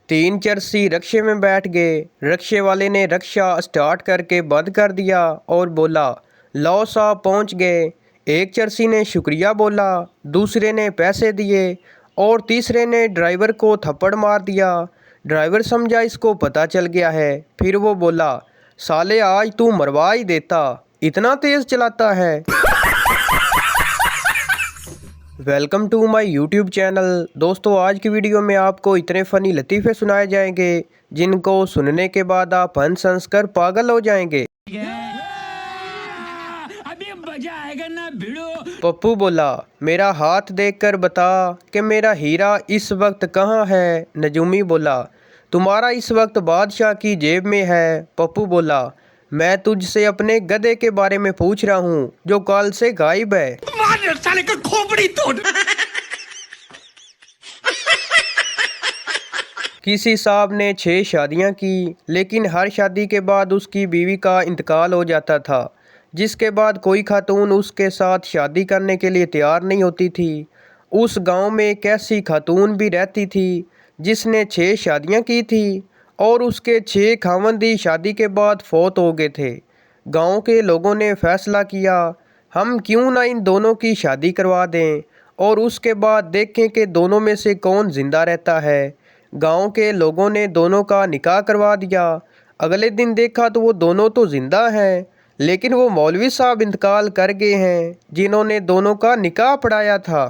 तीन चरसी रक्शे में बैठ गए। रक्शे वाले ने रक्शा स्टार्ट करके बंद कर दिया और बोला, लो साहब पहुंच गए। एक चरसी ने शुक्रिया बोला, दूसरे ने पैसे दिए और तीसरे ने ड्राइवर को थप्पड़ मार दिया। ड्राइवर समझा इसको पता चल गया है, फिर वो बोला, साले आज तू मरवा ही देता, इतना तेज़ चलाता है। Welcome to my YouTube channel. दोस्तों आज की वीडियो में आपको इतने फ़नी लतीफ़े सुनाए जाएंगे जिनको सुनने के बाद आप हंस हंस कर पागल हो जाएंगे। अभी मजा आएगा ना भिड़ो। पप्पू बोला, मेरा हाथ देखकर बता कि मेरा हीरा इस वक्त कहाँ है। नजूमी बोला, तुम्हारा इस वक्त बादशाह की जेब में है। पप्पू बोला, मैं तुझसे अपने गधे के बारे में पूछ रहा हूँ जो कल से गायब है। साले का खोपड़ी तोड़। किसी साहब ने 6 शादियां की, लेकिन हर शादी के बाद उसकी बीवी का इंतकाल हो जाता था, जिसके बाद कोई खातून उसके साथ शादी करने के लिए तैयार नहीं होती थी। उस गांव में एक ऐसी खातून भी रहती थी जिसने 6 शादियां की थी और उसके 6 खावंद ही शादी के बाद फौत हो गए थे। गांव के लोगों ने फैसला किया, हम क्यों ना इन दोनों की शादी करवा दें और उसके बाद देखें कि दोनों में से कौन ज़िंदा रहता है। गांव के लोगों ने दोनों का निकाह करवा दिया। अगले दिन देखा तो वो दोनों तो ज़िंदा हैं, लेकिन वो मौलवी साहब इंतकाल कर गए हैं जिन्होंने दोनों का निकाह पढ़ाया था।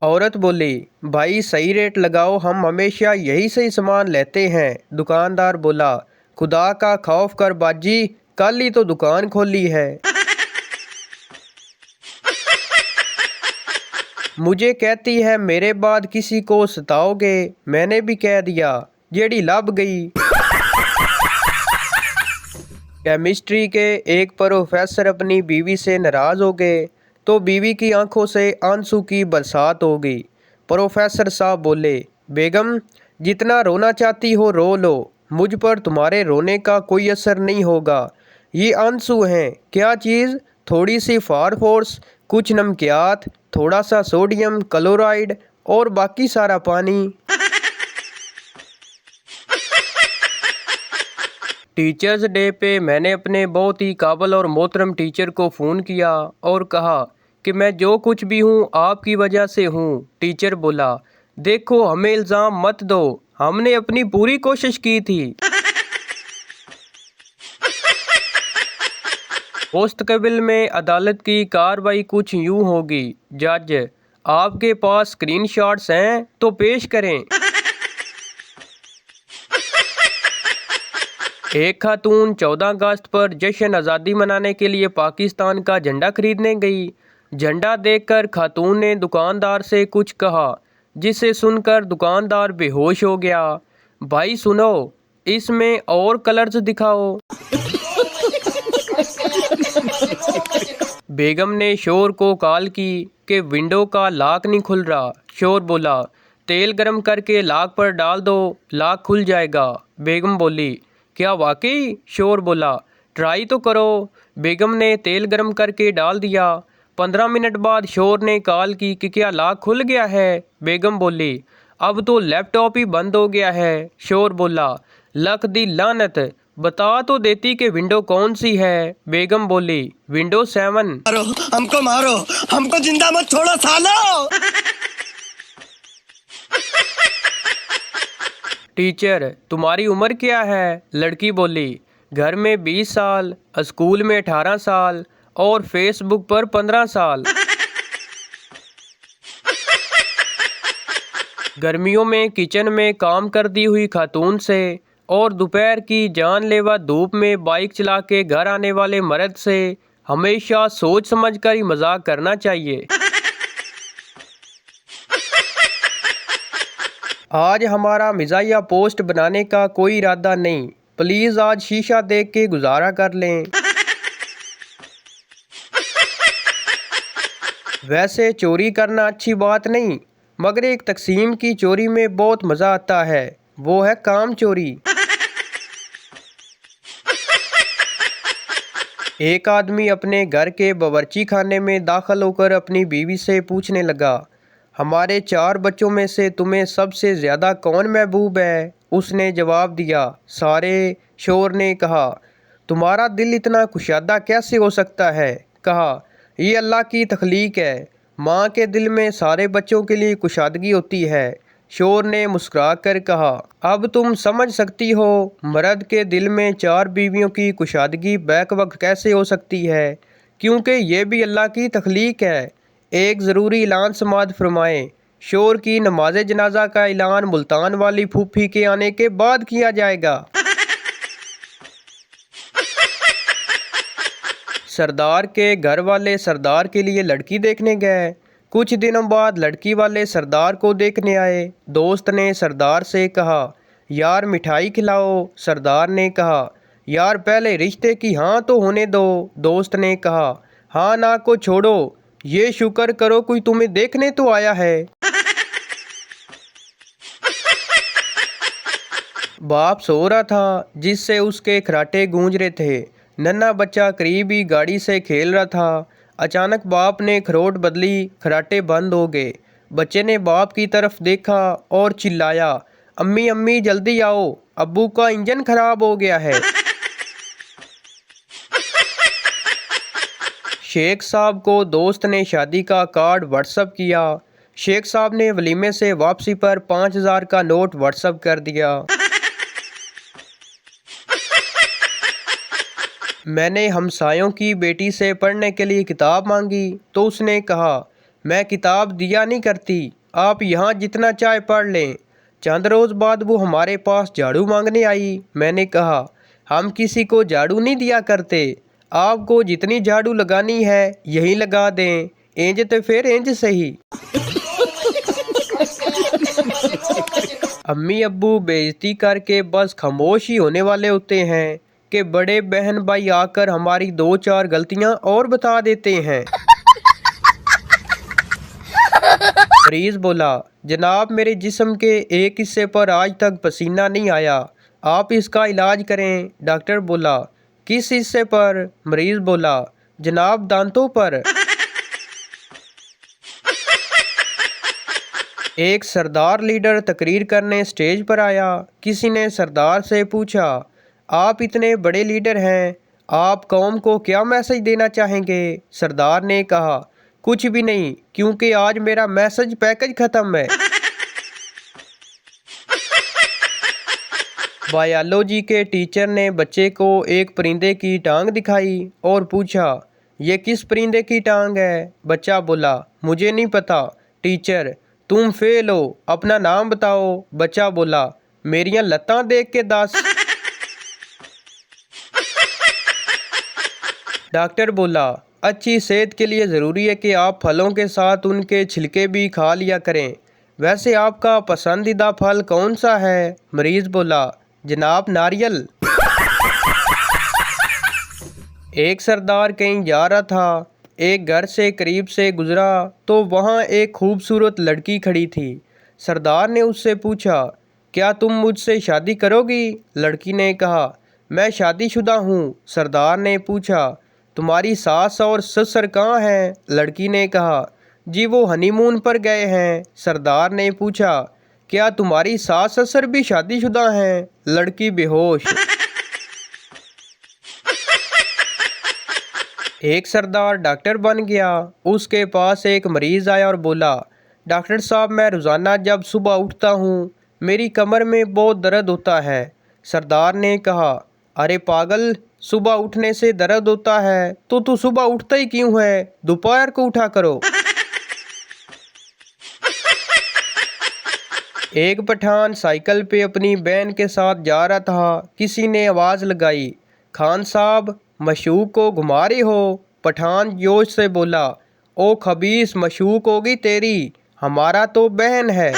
औरत बोली, भाई सही रेट लगाओ, हम हमेशा यही सही सामान लेते हैं। दुकानदार बोला, खुदा का खौफ कर बाजी, कल ही तो दुकान खोली है। मुझे कहती है मेरे बाद किसी को सताओगे, मैंने भी कह दिया, जेड़ी लब गई। केमिस्ट्री के एक प्रोफेसर अपनी बीवी से नाराज़ हो गए तो बीवी की आंखों से आंसू की बरसात हो गई। प्रोफेसर साहब बोले, बेगम जितना रोना चाहती हो रो लो, मुझ पर तुम्हारे रोने का कोई असर नहीं होगा। ये आंसू हैं क्या चीज़, थोड़ी सी फास्फोरस, कुछ नमकियात, थोड़ा सा सोडियम क्लोराइड और बाकी सारा पानी। टीचर्स डे पे मैंने अपने बहुत ही काबिल और मोहतरम टीचर को फ़ोन किया और कहा कि मैं जो कुछ भी हूँ आपकी वजह से हूँ। टीचर बोला, देखो हमें इल्ज़ाम मत दो, हमने अपनी पूरी कोशिश की थी। मुस्तकबिल में अदालत की कार्रवाई कुछ यूँ होगी, जज आपके पास स्क्रीनशॉट्स हैं तो पेश करें। एक खातून 14 अगस्त पर जश्न आज़ादी मनाने के लिए पाकिस्तान का झंडा खरीदने गई। झंडा देखकर खातून ने दुकानदार से कुछ कहा, जिसे सुनकर दुकानदार बेहोश हो गया। भाई सुनो, इसमें और कलर्स दिखाओ। बेगम ने शोर को कॉल की कि विंडो का लॉक नहीं खुल रहा। शोर बोला, तेल गरम करके लॉक पर डाल दो, लॉक खुल जाएगा। बेगम बोली, क्या वाकई? शोर बोला, ट्राई तो करो। बेगम ने तेल गरम करके डाल दिया। 15 मिनट बाद शोर ने कॉल की कि क्या लॉक खुल गया है? बेगम बोली, अब तो लैपटॉप ही बंद हो गया है। शोर बोला, लख दी लानत, बता तो देती कि विंडो कौन सी है। बेगम बोली, विंडो 7। मारो हमको, मारो हमको, जिंदा मत छोड़ो सालो। टीचर तुम्हारी उम्र क्या है? लड़की बोली, घर में 20 साल, स्कूल में 18 साल और फेसबुक पर 15 साल। गर्मियों में किचन में काम करती हुई खातून से और दोपहर की जानलेवा धूप में बाइक चला के घर आने वाले मर्द से हमेशा सोच समझकर ही मजाक करना चाहिए। आज हमारा मिजाहिया पोस्ट बनाने का कोई इरादा नहीं, प्लीज़ आज शीशा देख के गुजारा कर लें। वैसे चोरी करना अच्छी बात नहीं, मगर एक तकसीम की चोरी में बहुत मज़ा आता है, वो है काम चोरी। एक आदमी अपने घर के बावर्ची खाने में दाखिल होकर अपनी बीवी से पूछने लगा, हमारे 4 बच्चों में से तुम्हें सबसे ज़्यादा कौन महबूब है? उसने जवाब दिया, सारे। शोर ने कहा, तुम्हारा दिल इतना कुशादा कैसे हो सकता है? कहा, ये अल्लाह की तख्लीक है। माँ के दिल में सारे बच्चों के लिए कुशादगी होती है। शोर ने मुस्कुरा कर कहा, अब तुम समझ सकती हो मर्द के दिल में 4 बीवियों की कुशादगी बैक वक्त कैसे हो सकती है, क्योंकि ये भी अल्लाह की तख्लीक है। एक ज़रूरी ऐलान समाअत फरमाएं। शोर की नमाज जनाजा का ऐलान मुल्तान वाली फूफी के आने के बाद किया जाएगा। सरदार के घर वाले सरदार के लिए लड़की देखने गए। कुछ दिनों बाद लड़की वाले सरदार को देखने आए। दोस्त ने सरदार से कहा, यार मिठाई खिलाओ। सरदार ने कहा, यार पहले रिश्ते की हाँ तो होने दो। दोस्त ने कहा, हाँ ना को छोड़ो, ये शुक्र करो कोई तुम्हें देखने तो आया है। बाप सो रहा था, जिससे उसके खराटे गूंज रहे थे। नन्हा बच्चा करीब ही गाड़ी से खेल रहा था। अचानक बाप ने खरोट बदली, खराटे बंद हो गए। बच्चे ने बाप की तरफ देखा और चिल्लाया, अम्मी अम्मी जल्दी आओ, अब्बू का इंजन खराब हो गया है। शेख साहब को दोस्त ने शादी का कार्ड व्हाट्सएप किया। शेख साहब ने वलीमे से वापसी पर 5000 का नोट व्हाट्सएप कर दिया। मैंने हमसायों की बेटी से पढ़ने के लिए किताब मांगी तो उसने कहा, मैं किताब दिया नहीं करती, आप यहाँ जितना चाहे पढ़ लें। चंद रोज़ बाद वो हमारे पास झाड़ू मांगने आई। मैंने कहा, हम किसी को झाड़ू नहीं दिया करते, आपको जितनी झाड़ू लगानी है यही लगा दें, इंज तो फिर इंज सही। अम्मी अब्बू बेइज्जती करके बस खामोश ही होने वाले होते हैं कि बड़े बहन भाई आकर हमारी 2-4 गलतियां और बता देते हैं। मरीज बोला, जनाब मेरे जिस्म के एक हिस्से पर आज तक पसीना नहीं आया, आप इसका इलाज करें। डॉक्टर बोला, किस हिस्से पर? मरीज बोला, जनाब दांतों पर। एक सरदार लीडर तकरीर करने स्टेज पर आया। किसी ने सरदार से पूछा, आप इतने बड़े लीडर हैं, आप कौम को क्या मैसेज देना चाहेंगे? सरदार ने कहा, कुछ भी नहीं, क्योंकि आज मेरा मैसेज पैकेज ख़त्म है। बायोलॉजी के टीचर ने बच्चे को एक परिंदे की टांग दिखाई और पूछा, ये किस परिंदे की टांग है? बच्चा बोला, मुझे नहीं पता। टीचर, तुम फेल हो, अपना नाम बताओ। बच्चा बोला, मेरियां लत्तां देख के दस। डॉक्टर बोला, अच्छी सेहत के लिए ज़रूरी है कि आप फलों के साथ उनके छिलके भी खा लिया करें। वैसे आपका पसंदीदा फल कौन सा है? मरीज बोला, जनाब नारियल। एक सरदार कहीं जा रहा था। एक घर से करीब से गुजरा तो वहाँ एक खूबसूरत लड़की खड़ी थी। सरदार ने उससे पूछा, क्या तुम मुझसे शादी करोगी? लड़की ने कहा, मैं शादीशुदा हूँ। सरदार ने पूछा, तुम्हारी सास और ससुर कहाँ हैं? लड़की ने कहा, जी वो हनीमून पर गए हैं। सरदार ने पूछा, क्या तुम्हारी सास ससुर भी शादीशुदा हैं? लड़की बेहोश। एक सरदार डॉक्टर बन गया। उसके पास एक मरीज़ आया और बोला, डॉक्टर साहब मैं रोज़ाना जब सुबह उठता हूँ मेरी कमर में बहुत दर्द होता है। सरदार ने कहा, अरे पागल, सुबह उठने से दर्द होता है तो तू सुबह उठता ही क्यों है? दोपहर को उठा करो। एक पठान साइकिल पे अपनी बहन के साथ जा रहा था। किसी ने आवाज़ लगाई, खान साहब मशूक को घुमा रहे हो? पठान जोश से बोला, ओ खबीस, मशूक होगी तेरी, हमारा तो बहन है।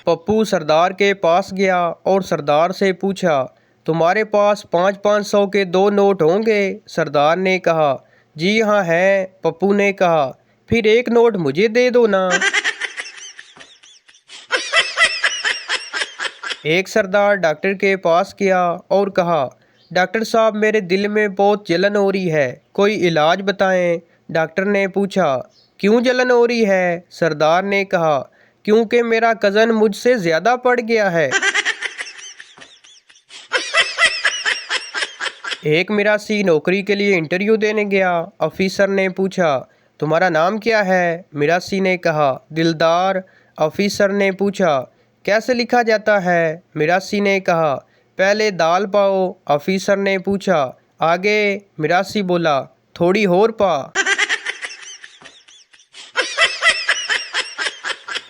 पप्पू सरदार के पास गया और सरदार से पूछा, तुम्हारे पास 500-500 के 2 नोट होंगे? सरदार ने कहा, जी हाँ है। पप्पू ने कहा, फिर एक नोट मुझे दे दो ना। एक सरदार डॉक्टर के पास गया और कहा, डॉक्टर साहब मेरे दिल में बहुत जलन हो रही है, कोई इलाज बताएं। डॉक्टर ने पूछा, क्यों जलन हो रही है? सरदार ने कहा, क्योंकि मेरा कज़न मुझसे ज़्यादा पढ़ गया है। एक मिरासी नौकरी के लिए इंटरव्यू देने गया। ऑफिसर ने पूछा, तुम्हारा नाम क्या है? मिरासी ने कहा, दिलदार। ऑफिसर ने पूछा, कैसे लिखा जाता है? मिरासी ने कहा, पहले दाल पाओ। ऑफिसर ने पूछा, आगे? मिरासी बोला, थोड़ी और पा।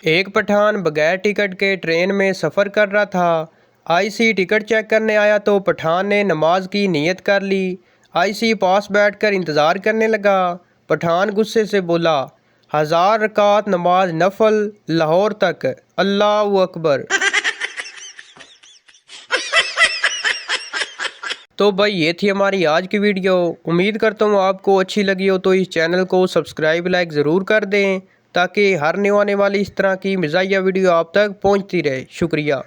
एक पठान बगैर टिकट के ट्रेन में सफ़र कर रहा था। आईसी टिकट चेक करने आया तो पठान ने नमाज की नीयत कर ली। आईसी पास बैठकर इंतज़ार करने लगा। पठान गुस्से से बोला, 1000 रकात नमाज नफल लाहौर तक, अल्लाह अकबर। तो भाई ये थी हमारी आज की वीडियो। उम्मीद करता हूँ आपको अच्छी लगी हो, तो इस चैनल को सब्सक्राइब लाइक ज़रूर कर दें ताकि हर न्यू आने वाली इस तरह की मज़ाहिया वीडियो आप तक पहुँचती रहे। शुक्रिया।